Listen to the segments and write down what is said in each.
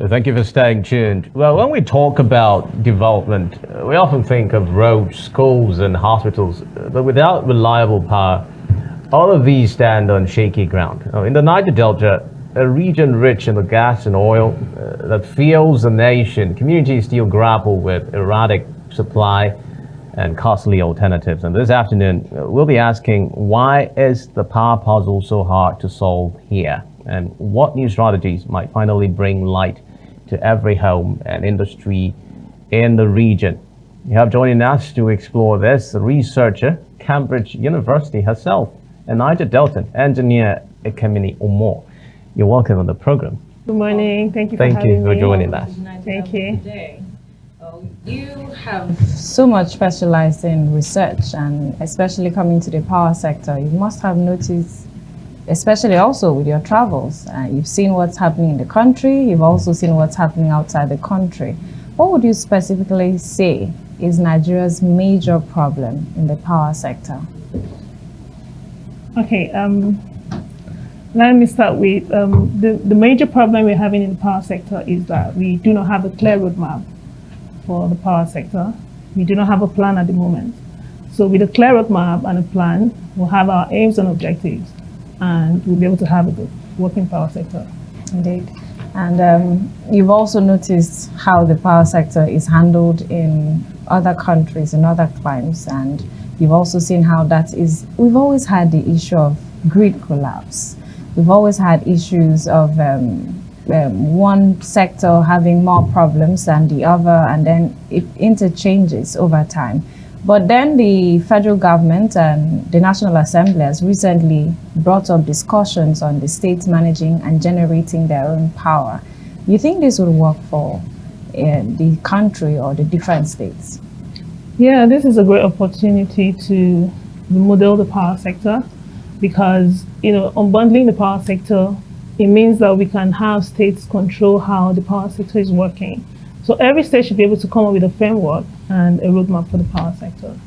Thank you for staying tuned. Well, when we talk about development, we often think of roads, schools, and hospitals, but without reliable power, all of these stand on shaky ground. In the Niger Delta, a region rich in the gas and oil that fuels the nation, communities still grapple with erratic supply and costly alternatives. And this afternoon, we'll be asking, why is the power puzzle so hard to solve here? And what new strategies might finally bring light to every home and industry in the region? You have joining us to explore this researcher, Cambridge University herself, and Niger Delta engineer Ekemini Umoh. You're welcome on the program. Good morning. Thank you for having me. Thank you for joining us. Thank you. You have so much specialized in research, and especially coming to the power sector, you must have noticed, especially also with your travels, you've seen what's happening in the country, you've also seen what's happening outside the country. What would you specifically say is Nigeria's major problem in the power sector? Okay, let me start with the major problem we're having in the power sector is that we do not have a clear roadmap for the power sector. We do not have a plan at the moment. So with a clear roadmap and a plan, we'll have our aims and objectives, and we'll be able to have a good working power sector. Indeed. And you've also noticed how the power sector is handled in other countries, in other climes, and you've also seen how that is. We've always had the issue of grid collapse. We've always had issues of one sector having more problems than the other, and then it interchanges over time. But then the federal government and the National Assembly has recently brought up discussions on the states managing and generating their own power. Do you think this would work for the country or the different states? Yeah, this is a great opportunity to remodel the power sector, because unbundling the power sector, it means that we can have states control how the power sector is working. So every state should be able to come up with a framework and a roadmap for the power sector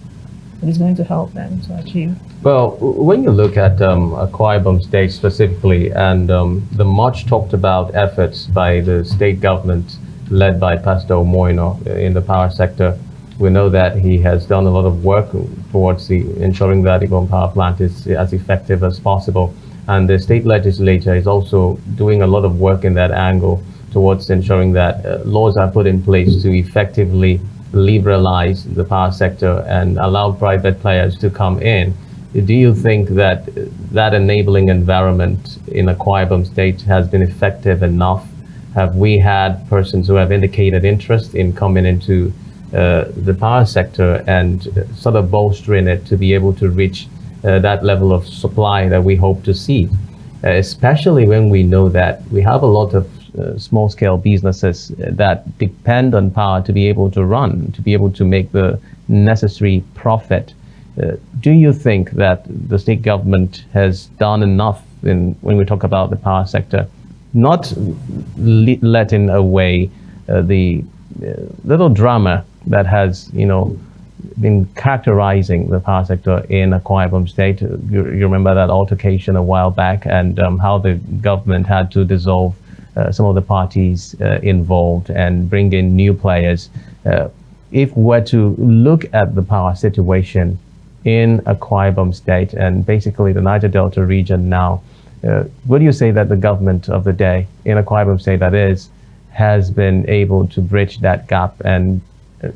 that is going to help them to achieve. Well, when you look at Akwa Ibom State specifically, and the much talked about efforts by the state government led by Pastor Umoh in the power sector, we know that he has done a lot of work towards ensuring that Ibom power plant is as effective as possible. And the state legislature is also doing a lot of work in that angle towards ensuring that laws are put in place to effectively liberalize the power sector and allow private players to come in. Do you think that that enabling environment in Akwa Ibom State has been effective enough? Have we had persons who have indicated interest in coming into the power sector and sort of bolstering it to be able to reach that level of supply that we hope to see, especially when we know that we have a lot of small-scale businesses that depend on power to be able to run, to be able to make the necessary profit. Do you think that the state government has done enough when we talk about the power sector, not letting away the little drama that has, been characterizing the power sector in Akwa Ibom State? You remember that altercation a while back, and how the government had to dissolve some of the parties involved and bring in new players. If we were to look at the power situation in Akwa Ibom State and basically the Niger Delta region now, would you say that the government of the day in Akwa Ibom State, that is, has been able to bridge that gap and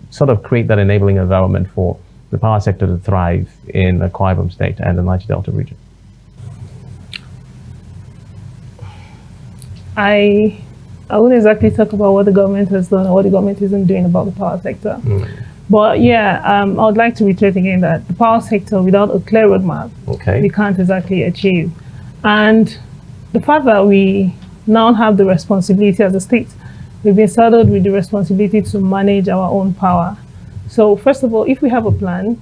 sort of create that enabling environment for the power sector to thrive in Akwa Ibom State and the Niger Delta region? I wouldn't exactly talk about what the government has done or what the government isn't doing about the power sector. But yeah, I would like to reiterate again that the power sector, without a clear roadmap, we can't exactly achieve. And the fact that we now have the responsibility as a state, we've been saddled with the responsibility to manage our own power. So first of all, if we have a plan,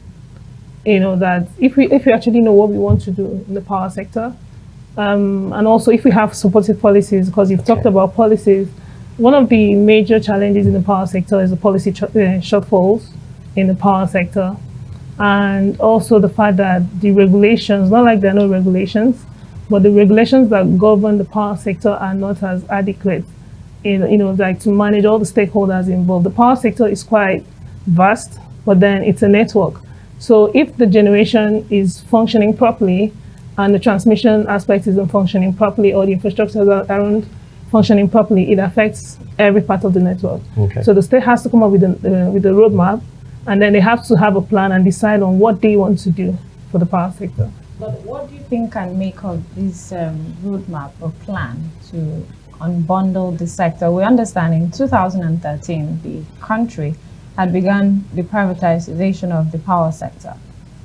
that if we actually know what we want to do in the power sector, and also if we have supportive policies, because you've talked about policies, one of the major challenges in the power sector is the policy shortfalls in the power sector, and also the fact that the regulations, not like there are no regulations, but the regulations that govern the power sector are not as adequate like to manage all the stakeholders involved. The power sector is quite vast, but then it's a network. So if the generation is functioning properly and the transmission aspect isn't functioning properly, or the infrastructure aren't functioning properly, it affects every part of the network. Okay. So the state has to come up with a roadmap, and then they have to have a plan and decide on what they want to do for the power sector. But what do you think can make up this roadmap or plan to unbundle the sector? We understand in 2013, the country had begun the privatization of the power sector.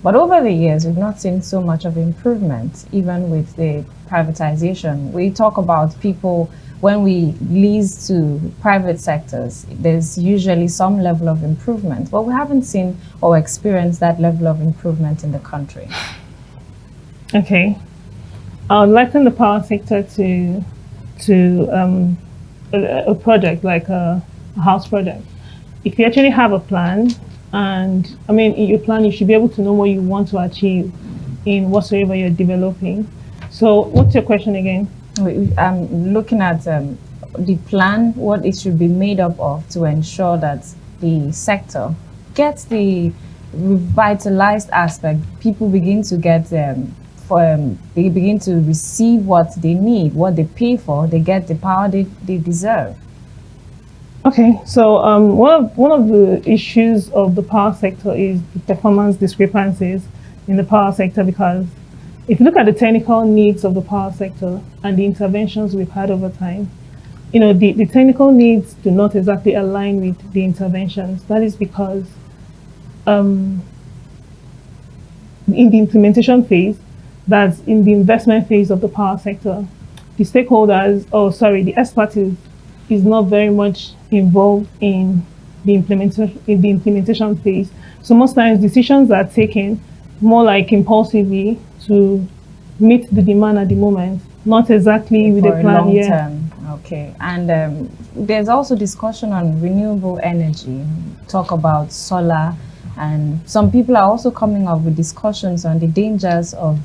But over the years, we've not seen so much of improvement, even with the privatization. We talk about people, when we lease to private sectors, there's usually some level of improvement, but we haven't seen or experienced that level of improvement in the country. Okay. I would liken the power sector to a project, like a house project. If you actually have a plan, and I mean, in your plan, you should be able to know what you want to achieve in whatsoever you're developing. So what's your question again? I'm looking at the plan, what it should be made up of to ensure that the sector gets the revitalized aspect. People begin to get they begin to receive what they need, what they pay for, they get the power they deserve. Okay, so one of the issues of the power sector is the performance discrepancies in the power sector, because if you look at the technical needs of the power sector and the interventions we've had over time, the technical needs do not exactly align with the interventions. That is because in the implementation phase, that's in the investment phase of the power sector, the stakeholders, the expertise is not very much involved in the implementation phase. So most times decisions are taken more like impulsively to meet the demand at the moment, not exactly with a plan. Long term. Okay, and there's also discussion on renewable energy. Talk about solar, and some people are also coming up with discussions on the dangers of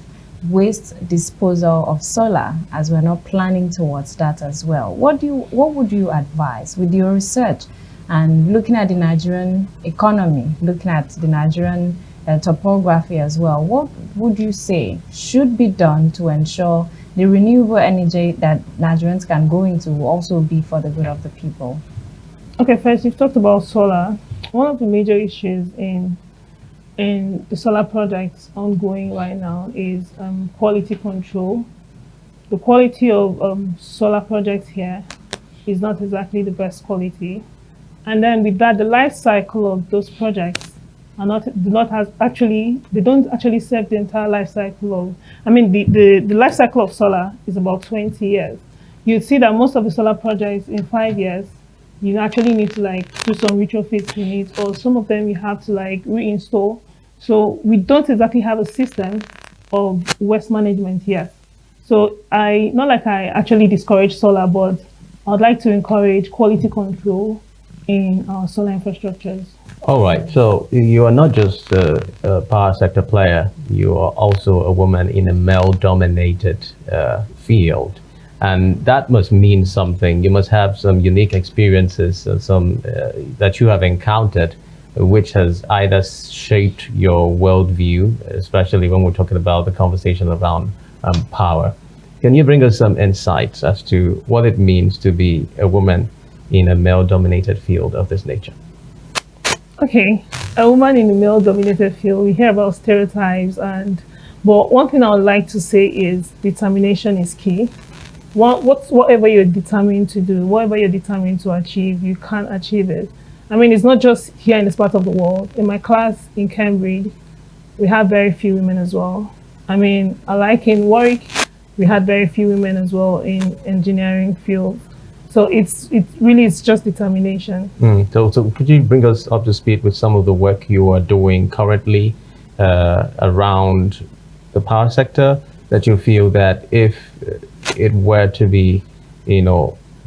waste disposal of solar, as we're not planning towards that as well. What would you advise with your research and looking at the Nigerian economy, looking at the Nigerian topography as well? What would you say should be done to ensure the renewable energy that Nigerians can go into will also be for the good of the people? Okay, first, you've talked about solar. One of the major issues in the solar projects ongoing right now is quality control. The quality of solar projects here is not exactly the best quality. And then with that, the life cycle of those projects they don't actually serve the entire life cycle of, the life cycle of solar is about 20 years. You'd see that most of the solar projects in 5 years, you actually need to do some retrofits in it, or some of them you have to reinstall. So we don't exactly have a system of waste management yet. So not like I actually discourage solar, but I'd like to encourage quality control in our solar infrastructures. All right, so you are not just a power sector player, you are also a woman in a male-dominated field. And that must mean something. You must have some unique experiences, some that you have encountered, which has either shaped your worldview, especially when we're talking about the conversation around power. Can you bring us some insights as to what it means to be a woman in a male-dominated field of this nature? Okay, a woman in a male-dominated field, we hear about stereotypes, but one thing I would like to say is determination is key. Whatever you're determined to do, whatever you're determined to achieve, you can achieve it. It's not just here in this part of the world. In my class in Cambridge, we have very few women as well. Like in Warwick, we had very few women as well in engineering field. So it's just determination. So could you bring us up to speed with some of the work you are doing currently around the power sector, that you feel that if it were to be,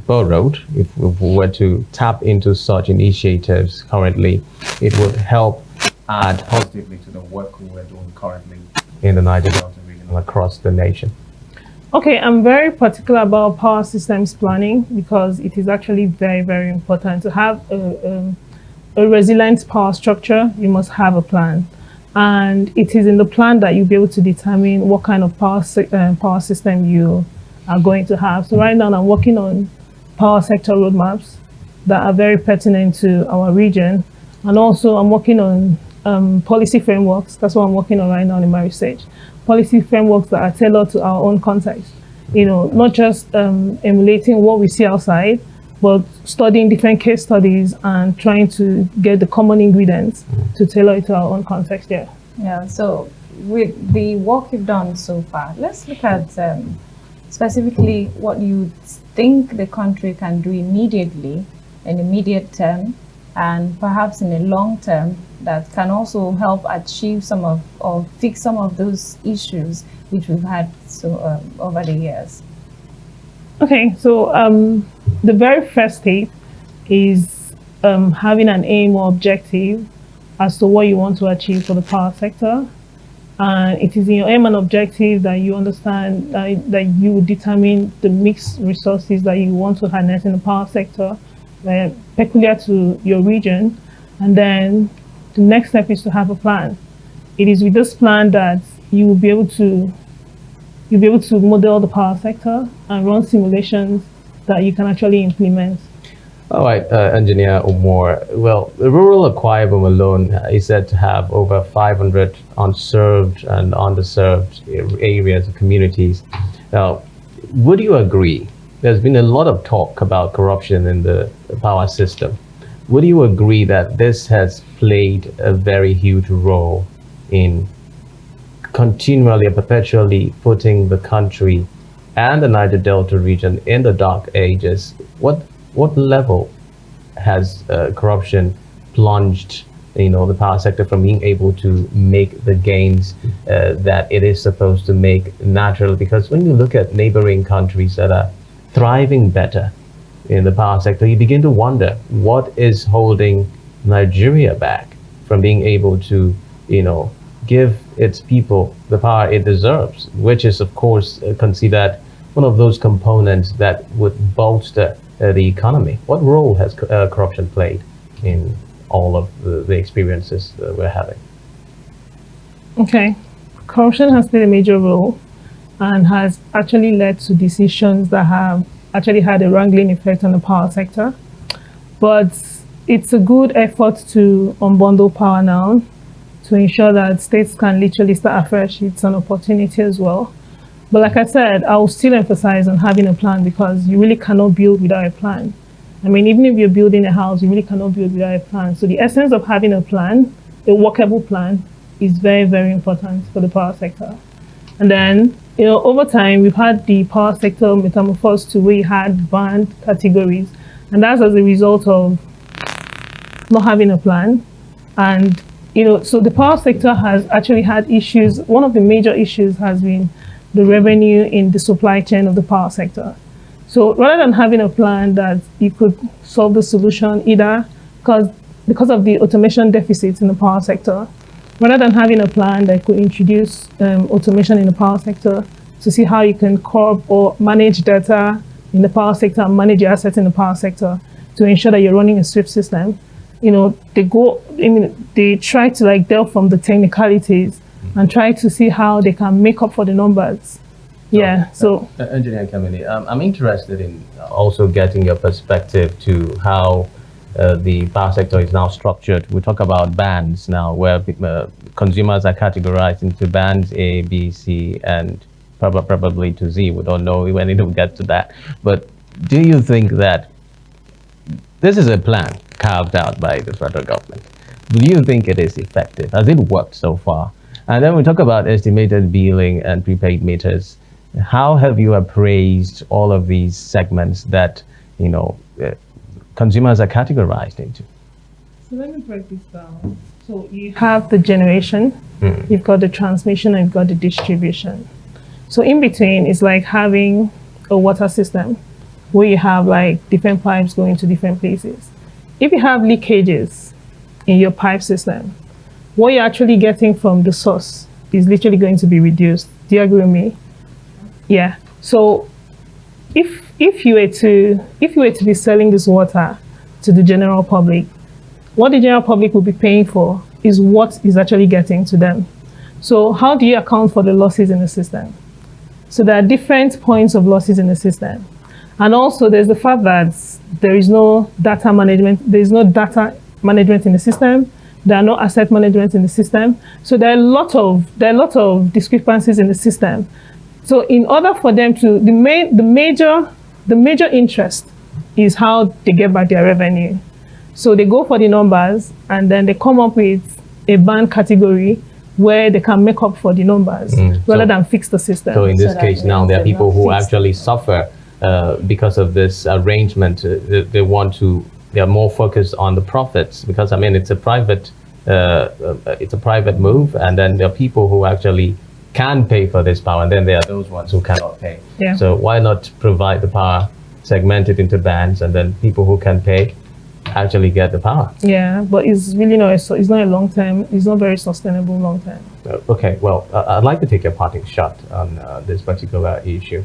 borrowed, if we were to tap into such initiatives currently, it would help add positively to the work we are doing currently in the Niger Delta region and across the nation? Okay, I'm very particular about power systems planning because it is actually very, very important to have a resilient power structure. You must have a plan, and it is in the plan that you'll be able to determine what kind of power system you are going to have. So right now I'm working on power sector roadmaps that are very pertinent to our region, and also I'm working on policy frameworks. That's what I'm working on right now in my research. Policy frameworks that are tailored to our own context. You know, not just emulating what we see outside, but studying different case studies and trying to get the common ingredients to tailor it to our own context. Yeah. Yeah. So with the work you've done so far, let's look at specifically what you think the country can do immediately, in immediate term, and perhaps in a long term, that can also help achieve some of or fix some of those issues which we've had over the years. Okay, so the very first step is having an aim or objective as to what you want to achieve for the power sector. And it is in your aim and objective that you understand that you will determine the mixed resources that you want to harness in the power sector, peculiar to your region. And then the next step is to have a plan. It is with this plan that you will be able to model the power sector and run simulations that you can actually implement. All right, Engineer Umoh. Well, the rural Akwa Ibom alone is said to have over 500 unserved and underserved areas and communities. Now, would you agree? There's been a lot of talk about corruption in the power system. Would you agree that this has played a very huge role in continually and perpetually putting the country and the Niger Delta region in the dark ages? What level has corruption plunged, the power sector from being able to make the gains that it is supposed to make naturally? Because when you look at neighboring countries that are thriving better in the power sector, you begin to wonder what is holding Nigeria back from being able to, give its people the power it deserves, which is, of course, considered one of those components that would bolster the economy. What role has corruption played in all of the experiences that we're having? Okay, corruption has played a major role and has actually led to decisions that have actually had a wrangling effect on the power sector. But it's a good effort to unbundle power now to ensure that states can literally start afresh. It's an opportunity as well. But like I said, I will still emphasize on having a plan, because you really cannot build without a plan. I mean, even if you're building a house, you really cannot build without a plan. So the essence of having a plan, a workable plan, is very, very important for the power sector. And then, over time, we've had the power sector metamorphosed to where you had banned categories. And that's as a result of not having a plan. And, so the power sector has actually had issues. One of the major issues has been the revenue in the supply chain of the power sector. So rather than having a plan that you could solve the solution either because of the automation deficits in the power sector, rather than having a plan that could introduce automation in the power sector to see how you can curb or manage data in the power sector and manage your assets in the power sector to ensure that you're running a swift system, they try to delve from the technicalities and try to see how they can make up for the numbers. Yeah, so. Engineer Ekemini, I'm interested in also getting your perspective to how the power sector is now structured. We talk about bands now, where consumers are categorized into bands A, B, C, and probably to Z. We don't know when it will get to that. But do you think that this is a plan carved out by the federal government? Do you think it is effective? Has it worked so far? And then we talk about estimated billing and prepaid meters. How have you appraised all of these segments that, consumers are categorized into? So let me break this down. So you have the generation, you've got the transmission, and you've got the distribution. So in between is like having a water system where you have different pipes going to different places. If you have leakages in your pipe system, what you're actually getting from the source is literally going to be reduced. Do you agree with me? Yeah. So if you were to be selling this water to the general public, what the general public will be paying for is what is actually getting to them. So how do you account for the losses in the system? So there are different points of losses in the system. And also there's the fact that there is no data management, there is no data management in the system, there are no asset management in the system. So there are a lot of discrepancies in the system. So in order for them to, the major interest is how they get back their revenue. So they go for the numbers and then they come up with a band category where they can make up for the numbers rather than fix the system. So in this case now, there are people who actually suffer because of this arrangement. They are more focused on the profits because, I mean, it's a private move, and then there are people who actually can pay for this power, and then there are those ones who cannot pay. Yeah. So why not provide the power segmented into bands, and then people who can pay actually get the power? Yeah, but it's really not. It's not a long term. It's not very sustainable long term. Okay, well, I'd like to take a parting shot on this particular issue.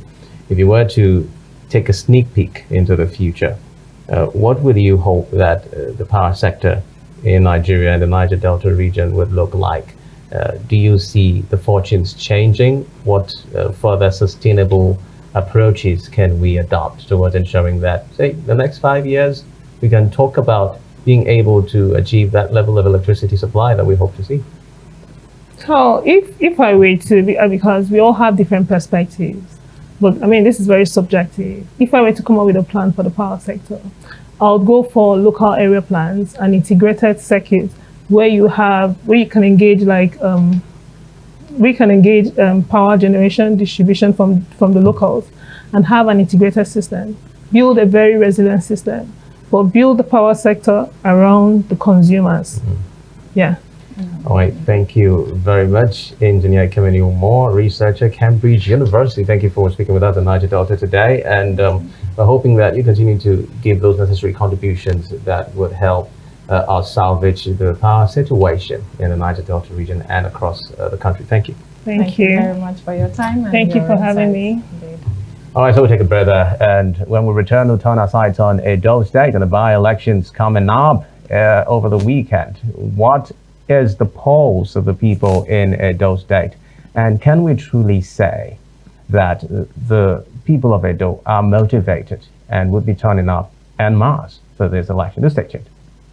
If you were to take a sneak peek into the future, what would you hope that the power sector in Nigeria and the Niger Delta region would look like? Do you see the fortunes changing? What further sustainable approaches can we adopt towards ensuring that, say, the next 5 years, we can talk about being able to achieve that level of electricity supply that we hope to see? So if I were to, because we all have different perspectives, but I mean, this is very subjective. If I were to come up with a plan for the power sector, I would go for local area plans and integrated circuits where you can engage power generation distribution from the locals and have an integrated system. Build a very resilient system, but build the power sector around the consumers. Yeah. All right, thank you very much, Engineer Ekemini Umoh, researcher, Cambridge University. Thank you for speaking with us in Niger Delta today, and we're hoping that you continue to give those necessary contributions that would help us salvage the power situation in the Niger Delta region and across the country. Thank you. Thank you very much for your time. Thank you for having me. Indeed. All right, so we'll take a breather, and when we return, we'll turn our sights on Edo State and the by-elections coming up over the weekend. What is the pulse of the people in Edo State? And can we truly say that the people of Edo are motivated and would be turning up en masse for this election? Do stay tuned.